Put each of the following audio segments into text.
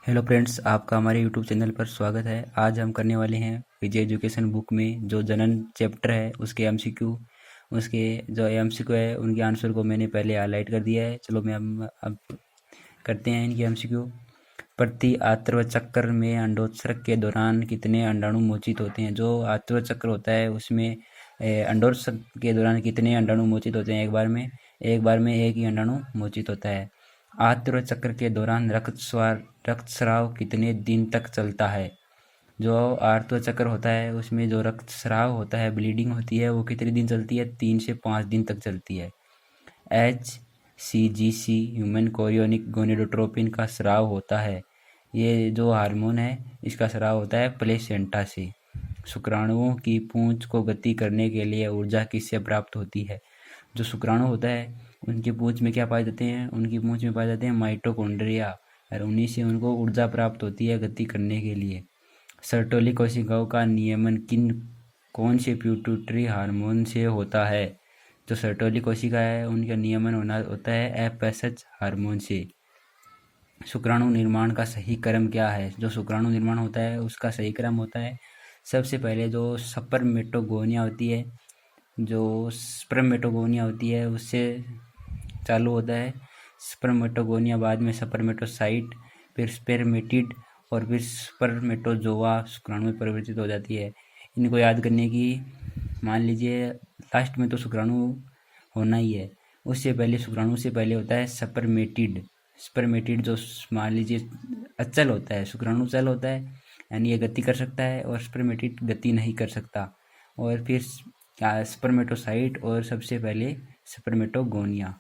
Hello friends, आपका हमारे YouTube channel पर स्वागत है। आज हम करने वाले हैं विजय एजुकेशन बुक में जो जनन चैप्टर है उसके एमसीक्यू। उसके जो एमसीक्यू है उनके आंसर को मैंने पहले हाईलाइट कर दिया है। चलो मैं अब करते हैं इनके एमसीक्यू। प्रति आवर्त चक्र में अंडोत्सर्ग के दौरान कितने अंडाणु मोचित होते हैं। जो आवर्त चक्र होता है उसमें अंडोत्सर्ग के दौरान कितने अंडाणु मोचित होते हैं। एक बार में एक ही अंडाणु मोचित होता है। आवर्त चक्र के दौरान रक्तस्राव कितने दिन तक चलता है। जो आवर्त चक्र होता है उसमें जो रक्तस्राव होता है, ब्लीडिंग होती है, वो कितने दिन चलती है। 3 से 5 दिन तक चलती है। HCGC ह्यूमन कोरियोनिक गोनेडोट्रोपिन का स्राव होता है। ये जो हार्मोन है इसका स्राव होता है प्लेसेंटा से। शुक्राणुओं की पूंछ को गति करने के लिए ऊर्जा किससे प्राप्त होती है। जो शुक्राणु होता है उनकी पूंछ में क्या पाए जाते हैं, उनकी पूंछ में पाए जाते हैं माइटोकॉन्ड्रिया, और उन्हीं से उनको ऊर्जा प्राप्त होती है गति करने के लिए। सर्टोली कोशिकाओं का नियमन कौन से पिट्यूटरी हार्मोन से होता है। जो सर्टोली कोशिका है उनका नियमन होता है FSH हार्मोन से। शुक्राणु निर्माण का सही क्रम क्या है। जो शुक्राणु निर्माण होता है उसका सही क्रम होता है, सबसे पहले जो स्पर्मेटोगोनिया होती है उससे चालू होता है। स्पर्मेटोगोनिया, बाद में स्पर्मेटोसाइट, फिर स्पेर्मेटिड और फिर स्पर्मेटोजोआ शुक्राणु में परिवर्तित हो जाती है। इनको याद करने की, मान लीजिए लास्ट में तो शुक्राणु होना ही है, उससे पहले शुक्राणु से पहले होता है स्पर्मेटिड जो मान लीजिए अचल होता है। शुक्राणु चल होता है यानी ये गति कर सकता है और स्पर्मेटिड गति नहीं कर सकता। और फिर स्पर्मेटोसाइट और सबसे पहले स्पर्मेटोगोनिया।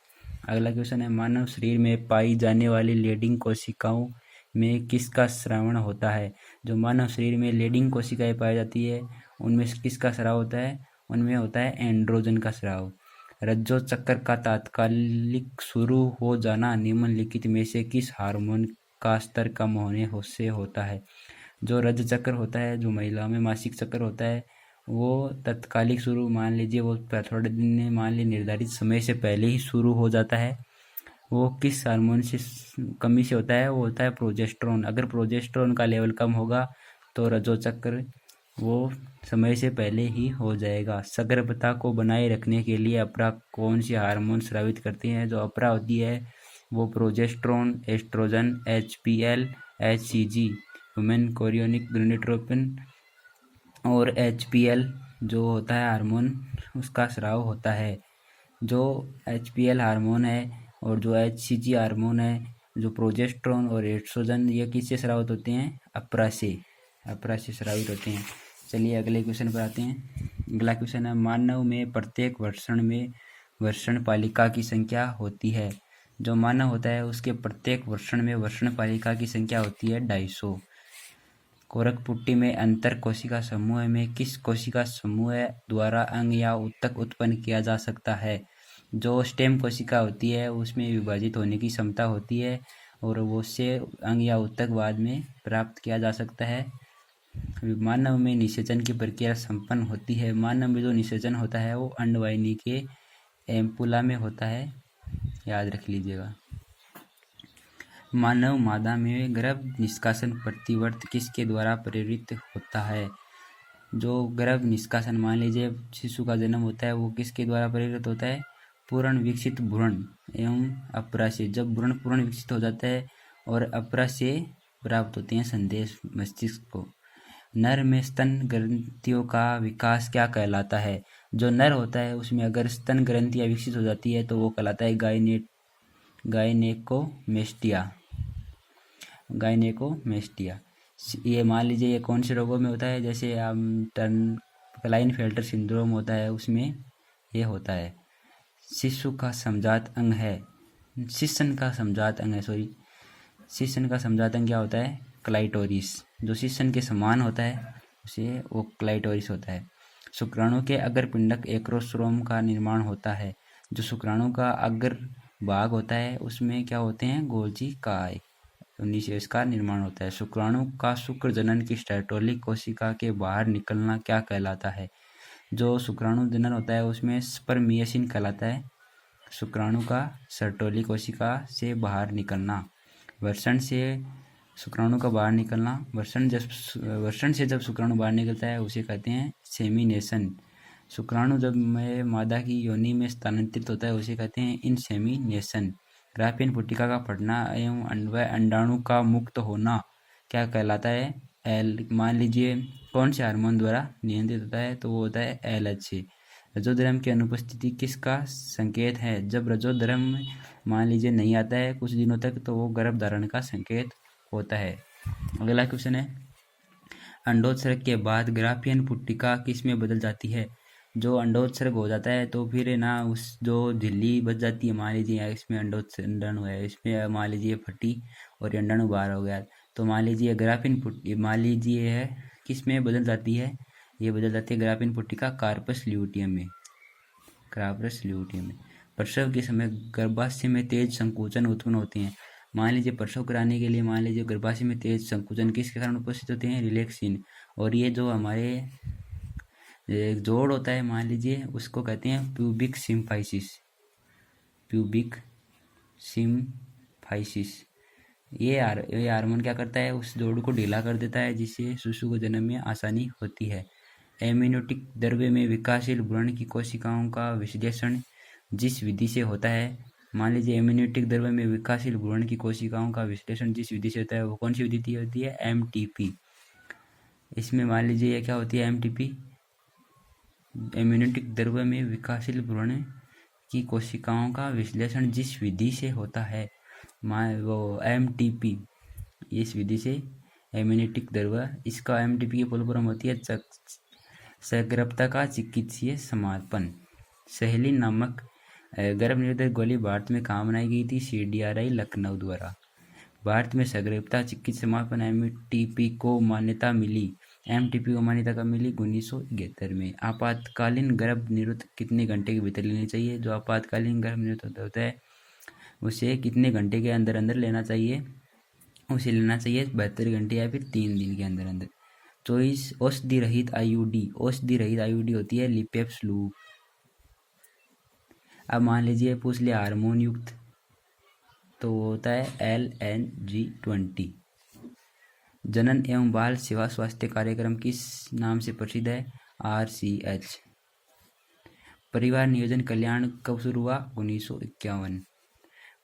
अगला क्वेश्चन है, मानव शरीर में पाई जाने वाली लेडिंग कोशिकाओं में किसका स्रावण होता है। जो मानव शरीर में लेडिंग कोशिकाएं पाई जाती है उनमें किसका स्राव होता है, उनमें होता है एंड्रोजन का स्राव। रज्जो चक्र का तात्कालिक शुरू हो जाना निम्नलिखित में से किस हार्मोन का स्तर कम होने से होता है। जो रज चक्र होता है, जो महिलाओं में मासिक चक्र होता है, वो तत्कालिक शुरू, मान लीजिए वो थोड़े दिन, मान लीजिए निर्धारित समय से पहले ही शुरू हो जाता है। वो किस हार्मोन से कमी से होता है, वो होता है प्रोजेस्टेरोन। अगर प्रोजेस्टेरोन का लेवल कम होगा तो रजो चक्र वो समय से पहले ही हो जाएगा। सगर्भता को बनाए रखने के लिए अपरा कौन सी हार्मोन स्रावित करती हैं। जो अपरा होती है वो progesterone, oestrogen, HPL, HCG human chorionic gonadotropin और HPL जो होता है हार्मोन, उसका स्राव होता है। जो HPL हार्मोन है और जो HCG हार्मोन है, जो प्रोजेस्टेरोन और एस्ट्रोजन, ये किससे स्रावित होते हैं, अपरा से स्रावित होते हैं। चलिए अगले क्वेश्चन पर आते हैं। अगला क्वेश्चन है, मानव में प्रत्येक वर्षण में वर्षण पालिका की संख्या होती है। जो मानव होता है उसके प्रत्येक वर्षण में वर्षण पालिका की संख्या होती है 250। कोरकपुट्टी में अंतर कोशिका समूह में किस कोशिका समूह द्वारा अंग या उत्तक उत्पन्न किया जा सकता है। जो स्टेम कोशिका होती है उसमें विभाजित होने की क्षमता होती है और वो उससे अंग या उत्तक बाद में प्राप्त किया जा सकता है। मानव में निषेचन की प्रक्रिया संपन्न होती है। मानव में जो निषेचन होता है वो अंडवाहिनी के एम्पुला में होता है, याद रख लीजिएगा। मानव मादा में गर्भ निष्कासन प्रतिवर्त किसके द्वारा प्रेरित होता है। जो गर्भ निष्कासन, मान लीजिए शिशु का जन्म होता है, वो किसके द्वारा प्रेरित होता है, पूर्ण विकसित भ्रूण एवं अपरा से। जब भ्रूण पूर्ण विकसित हो जाता है और अपरा से प्राप्त होते हैं संदेश मस्तिष्क को। नर में स्तन ग्रंथियों का विकास क्या कहलाता है। जो नर होता है उसमें अगर स्तन ग्रंथियां विकसित हो जाती है तो वो कहलाता है गायनेकोमेस्टिया। ये मान लीजिए ये कौन से रोगों में होता है, जैसे क्लाइनफेल्टर सिंड्रोम होता है, उसमें ये होता है। शिशु का समजात अंग है, शिशन का समजात अंग क्या होता है, क्लाइटोरिस। जो शिशन के समान होता है उसे वो क्लाइटोरिस होता है। शुक्राणु के अग्रपिंडक एक्रोसोम का निर्माण होता है। जो शुक्राणु का अग्र भाग होता है उसमें क्या होते हैं, गोल्जी काय, उन्हीं से इसका निर्माण होता है। शुक्राणु का शुक्र जनन की स्टैटोलिक कोशिका के बाहर निकलना क्या कहलाता है। जो शुक्राणु जनन होता है उसमें स्पर्मियसिन कहलाता है। शुक्राणु का सर्टोली कोशिका से बाहर निकलना। वर्षण से शुक्राणु का बाहर निकलना, वृषण से जब शुक्राणु बाहर निकलता है उसे कहते हैं सेमिनेशन। शुक्राणु जब मादा की योनि में स्थानांतरित होता है उसे कहते हैं इनसेमिनेशन। ग्राफियन पुट्टिका का फटना एवं अंडाणु का मुक्त होना क्या कहलाता है? मान लीजिए कौन से हार्मोन द्वारा नियंत्रित होता है? तो वो होता है LH। रजोधर्म की अनुपस्थिति किसका संकेत है? जब रजोधर्म मान लीजिए नहीं आता है कुछ दिनों तक तो वो गर्भधारण का संकेत होता है। अगला क्वेश्चन है, अंडोत्सर्ग के बाद ग्राफियन पुट्टिका किस में बदल जाती है? जो अंडोत्सर्ग हो जाता है तो फिर ना उस जो झिल्ली बच जाती है, मान लीजिए इसमें अंडाणु है, इसमें मान लीजिए फटी और अंडाणु बाहर हो गया, तो मान लीजिए ग्राफियन पुट्टिका मान लीजिए है किस में बदल जाती है? ये बदल जाती है ग्राफियन पुट्टिका कार्पस ल्यूटियम में। कार्पस ल्यूटियम में प्रसव के समय गर्भाशय में तेज संकुचन उत्पन्न होते हैं। मान लीजिए प्रसव कराने के लिए मान लीजिए गर्भाशय में तेज संकुचन किसके कारण उपस्थित होते हैं? रिलैक्सिन। और ये जो हमारे जोड़ होता है मान लीजिए उसको कहते हैं प्यूबिक सिम्फाइसिस। Pubic symphysis. ये हार्मोन क्या करता है? उस जोड़ को ढीला कर देता है जिससे शिशु को जन्म में आसानी होती है। एम्नियोटिक द्रव्य में विकासशील भ्रूण की कोशिकाओं का विश्लेषण जिस विधि से होता है, मान लीजिए एम्नियोटिक द्रव्य में विकासशील भ्रूण की कोशिकाओं का विश्लेषण जिस विधि से होता है वो कौन सी विधि होती है? MTP। इसमें मान लीजिए ये क्या होती है? MTP एम्नियोटिक द्रव्य में विकासशील भ्रूण की कोशिकाओं का विश्लेषण जिस विधि से होता है वो MTP। इस विधि से एम्नियोटिक द्रव्य, इसका MTP की फुल फॉर्म होती है सगर्भता का चिकित्सीय समापन। सहेलिन नामक गर्भ निरोधक गोली भारत में कहाँ बनाई गई थी? CDRI लखनऊ द्वारा। भारत में सगर्भता चिकित्सीय समापन MTP को मान्यता मिली। MTP को मान्यता कब मिली? 1971 में। आपातकालीन गर्भ निरोधक कितने घंटे के भीतर लेनी चाहिए? जो आपातकालीन गर्भ निरोधक होता है उसे कितने घंटे के अंदर अंदर लेना चाहिए? उसे लेना चाहिए 72 घंटे या फिर 3 दिन के अंदर अंदर। 24 औषधि रहित IUD। औषधि रहित IUD होती है लिपेप्सलूप। अब मान लीजिए पूछ लिया हार्मोन युक्त, तो वो होता है LNG20। जनन एवं बाल सेवा स्वास्थ्य कार्यक्रम किस नाम से प्रसिद्ध है? RCH। परिवार नियोजन कल्याण कब शुरू हुआ? 1951।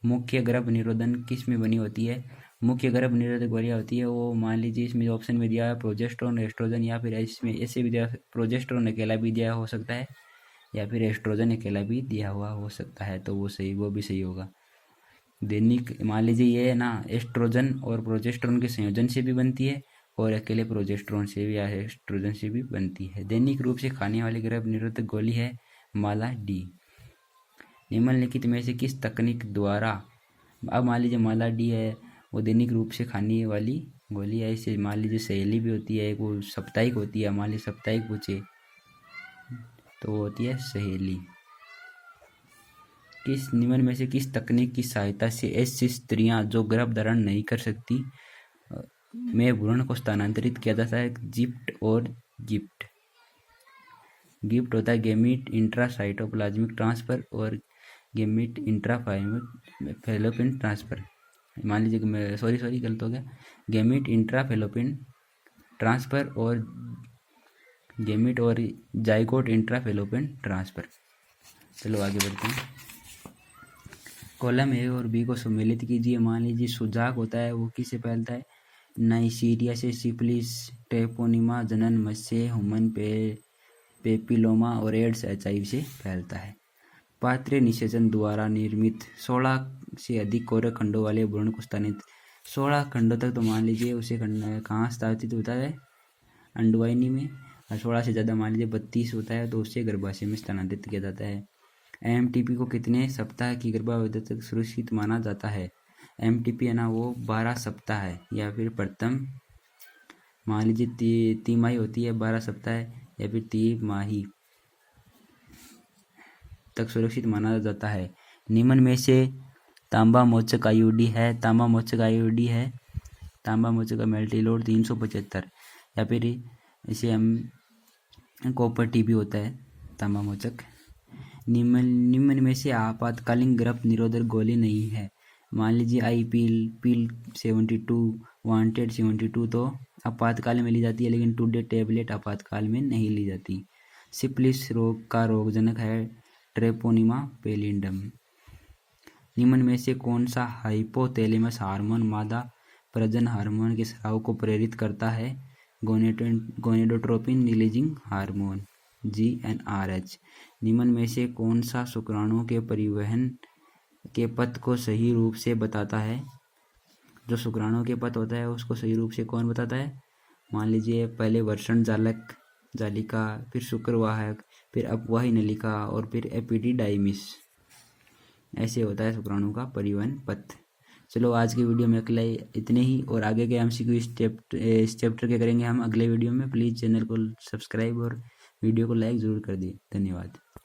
मुख्य गर्भ निरोधन किस में बनी होती है? मुख्य गर्भ निरोधक गोलियां होती है वो मान लीजिए इसमें ऑप्शन में दिया है प्रोजेस्टेरोन, एस्ट्रोजन, या फिर इसमें ऐसे भी दिया प्रोजेस्टेरोन अकेला भी दिया हो सकता है या फिर एस्ट्रोजन अकेला भी दिया हुआ हो सकता है, तो वो भी सही होगा। दैनिक मान लीजिए ये है ना एस्ट्रोजन और प्रोजेस्टेरोन के संयोजन से भी बनती है और अकेले प्रोजेस्टेरोन से भी या एस्ट्रोजन से भी बनती है। दैनिक रूप से खाने वाली गर्भ निरोधक गोली है माला D। निम्नलिखित में से किस तकनीक द्वारा, अब मान लीजिए माला D है वो दैनिक रूप से खाने वाली गोली है, इसे मान लीजिए सहेली भी होती है, वो साप्ताहिक होती है, मान लीजिए साप्ताहिक पूछे तो वो होती है सहेली। किस निम्न में से किस तकनीक की सहायता से ऐसी स्त्रियां जो गर्भ धारण नहीं कर सकती में भ्रूण को स्थानांतरित किया जाता है? जिप्ट और गिफ्ट। गिफ्ट होता है गेमीट इंट्रासाइटोप्लाज्मिक ट्रांसफर और गेमीट इंट्राफेलोपियन ट्रांसफर। मान लीजिए सॉरी गलत हो गया, गेमीट इंट्राफेलोपियन ट्रांसफर और गेमीट और जाइगोट इंट्राफेलोपियन ट्रांसफर। चलो आगे बढ़ते हैं। कॉलम A और B को सम्मिलित कीजिए। मान लीजिए सुजाक होता है वो किससे फैलता है? नाइसीरिया से, सिफिलिस, ट्रेपोनिमा, जनन मत्स्य, ह्यूमन पेपिलोमा और एड्स HIV से फैलता है। पात्रे निषेचन द्वारा निर्मित 16 से अधिक कोरक खंडों वाले भ्रूण को स्थानित 16 खंडों तक, तो मान लीजिए उसे कहाँ स्थापित होता है? अंडवाहिनी में। और 16 से ज़्यादा मान लीजिए 32 होता है तो उससे गर्भाशय में स्थानांतरित किया जाता है। MTP को कितने सप्ताह की गर्भावधि तक सुरक्षित माना जाता है? MTP है ना वो 12 सप्ताह है या फिर प्रथम मान लीजिए तिमाही होती है 12 सप्ताह या फिर तिमाही तक सुरक्षित माना जाता है। निम्न में से तांबा मोचक IUD है, तांबा मोचक IUD है, तांबा मोचक का मेल्टिलोड 375 या फिर इसे हम कॉपर TB होता है तांबा मोचक। निम्न में से आपातकालीन गर्भ निरोधक गोली नहीं है। मान लीजिए आई पील 72, वांटेड 72 तो आपातकाल में ली जाती है, लेकिन टुडे टैबलेट आपातकाल में नहीं ली जाती। सिफिलिस रोग का रोगजनक है ट्रेपोनिमा पेलिंडम। निम्न में से कौन सा हाइपोथैलेमस हार्मोन मादा प्रजनन हार्मोन के स्राव को प्रेरित करता है? Gonadotropin releasing hormone GnRH। निम्न में से कौन सा शुक्राणु के परिवहन के पथ को सही रूप से बताता है? जो शुक्राणु के पथ होता है उसको सही रूप से कौन बताता है? मान लीजिए पहले वर्षण जालिका, फिर शुक्रवाहक, फिर अपवाही नलिका और फिर एपिडिडाइमिस। ऐसे होता है शुक्राणु का परिवहन पथ। चलो आज की वीडियो में अकेले इतने ही, और आगे के MCQ इस चैप्टर के करेंगे हम अगले वीडियो में। प्लीज़ चैनल को सब्सक्राइब और वीडियो को लाइक ज़रूर कर दिए। धन्यवाद।